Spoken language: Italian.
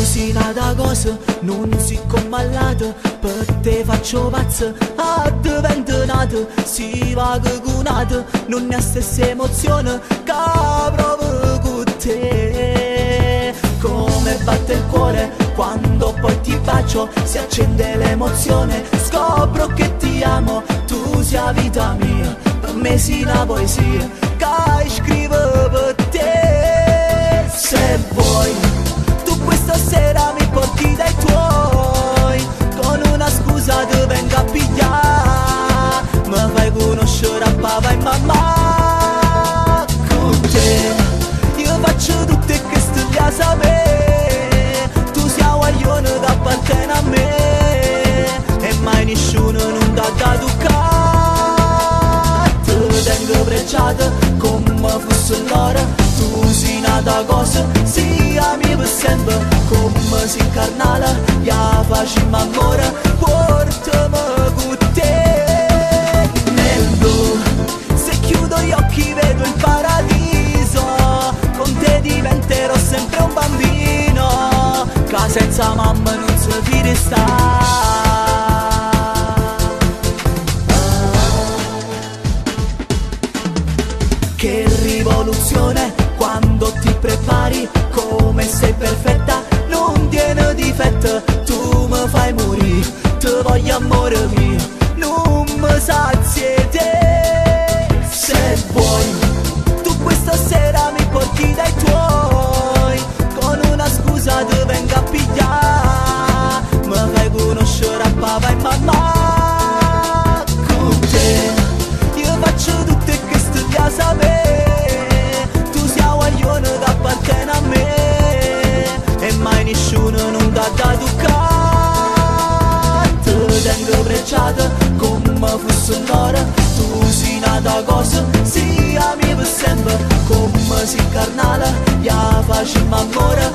sei nata cosa, non si commallata, per te faccio pazza, divento nata, si va che cunata, non ne ha stessa emozione, che provo con te. Come batte il cuore, quando poi ti bacio, si accende l'emozione, scopro che ti amo, tu sei la vita mia, per me sei una poesia, che scrivo per te. Se vuoi, tu questa sera mi porti dai tuoi, con una scusa ti vengo a pigliare, mi fai conoscere a papà e mamma. Con te io faccio tutte queste a sapere, tu sei un guaglione che appartiene a me, e mai nessuno non dà da toccare. Ti tengo brecciata come fosse l'ora, tu sei nata cosa, sia mia per sempre, come si incarnala, ya facciamo amore, portami con te. Nel blu, se chiudo gli occhi vedo il paradiso, con te diventerò sempre un bambino, che senza mamma non si fide sta. Che rivoluzione, quando ti prepari, come sei perfetta, non tiene difetto, tu mi fai morire, ti voglio amore mio, non mi sazi te. Se vuoi, tu questa sera mi porti dai tuoi, con una scusa ti vengo a pigliare, mi fai conoscere a papà e mamma. Con te io faccio tutte queste a sapere, tu sei un guaglione che appartiene a me, e mai nessuno non dà da toccare. Ti tengo brecciata come fosse l'ora, tu sei nata cosa, sia mia per sempre, come si incarnala, ya facciamo amore,